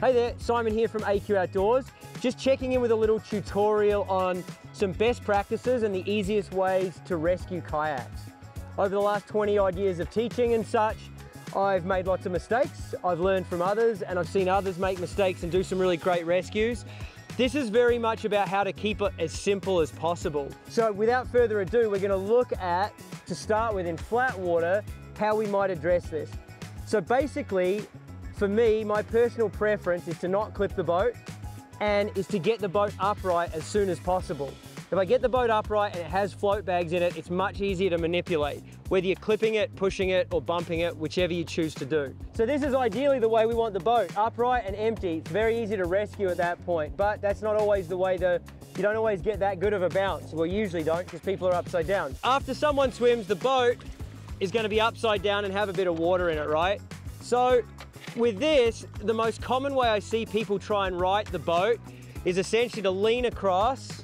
Hey there, Simon here from AQ Outdoors. Just checking in with a little tutorial on some best practices and the easiest ways to rescue kayaks. Over the last 20 odd years of teaching and such, I've made lots of mistakes. I've learned from others and I've seen others make mistakes and do some really great rescues. This is very much about how to keep it as simple as possible. So without further ado, we're going to look at, to start with in flat water, how we might address this. So basically, for me, my personal preference is to not clip the boat and is to get the boat upright as soon as possible. If I get the boat upright and it has float bags in it, it's much easier to manipulate, whether you're clipping it, pushing it, or bumping it, whichever you choose to do. So this is ideally the way we want the boat, upright and empty. It's very easy to rescue at that point, but that's not always the way you don't always get that good of a bounce. Well, usually don't, because people are upside down. After someone swims, the boat is going to be upside down and have a bit of water in it, right? So with this, the most common way I see people try and right the boat is essentially to lean across,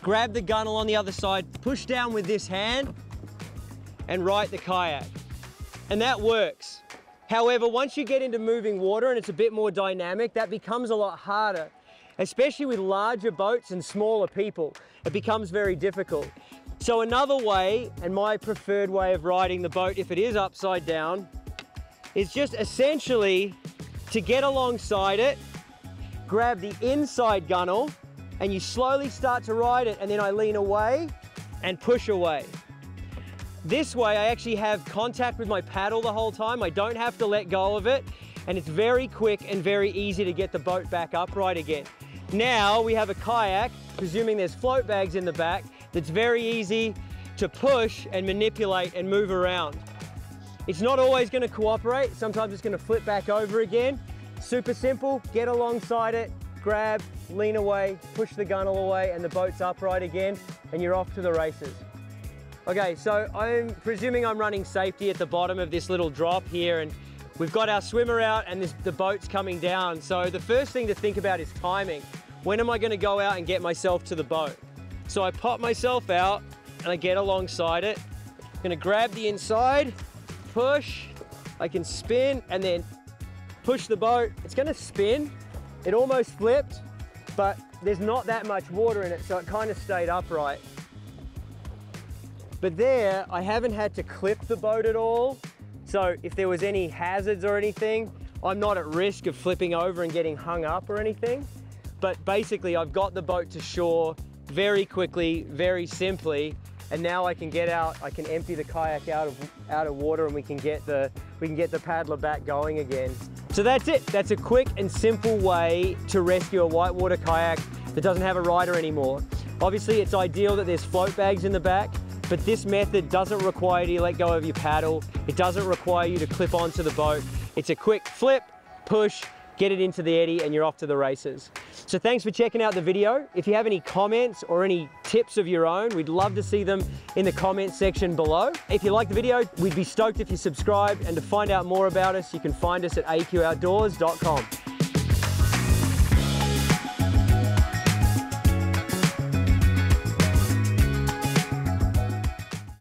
grab the gunnel on the other side, push down with this hand, and right the kayak. And that works. However, once you get into moving water and it's a bit more dynamic, that becomes a lot harder, especially with larger boats and smaller people. It becomes very difficult. So another way, and my preferred way of riding the boat if it is upside down, is just essentially to get alongside it, grab the inside gunnel, and you slowly start to ride it, and then I lean away and push away. This way I actually have contact with my paddle the whole time. I don't have to let go of it, and it's very quick and very easy to get the boat back upright again. Now we have a kayak, presuming there's float bags in the back, that's very easy to push and manipulate and move around. It's not always going to cooperate. Sometimes it's going to flip back over again. Super simple, get alongside it, grab, lean away, push the gunnel away, and the boat's upright again, and you're off to the races. Okay, so I'm presuming I'm running safety at the bottom of this little drop here, and we've got our swimmer out and the boat's coming down. So the first thing to think about is timing. When am I going to go out and get myself to the boat? So I pop myself out and I get alongside it. I'm going to grab the inside, push, I can spin and then push the boat. It's going to spin. It almost flipped, but there's not that much water in it, so it kind of stayed upright. But there, I haven't had to clip the boat at all. So if there was any hazards or anything, I'm not at risk of flipping over and getting hung up or anything. But basically, I've got the boat to shore very quickly, very simply, and now I can get out, I can empty the kayak out of water, and we can get the paddler back going again. So that's it. That's a quick and simple way to rescue a whitewater kayak that doesn't have a rider anymore. Obviously, it's ideal that there's float bags in the back, but this method doesn't require you to let go of your paddle. It doesn't require you to clip onto the boat. It's a quick flip, push, get it into the eddy, and you're off to the races. So thanks for checking out the video. If you have any comments or any tips of your own, we'd love to see them in the comments section below. If you like the video, we'd be stoked if you subscribe, and to find out more about us, you can find us at aqoutdoors.com.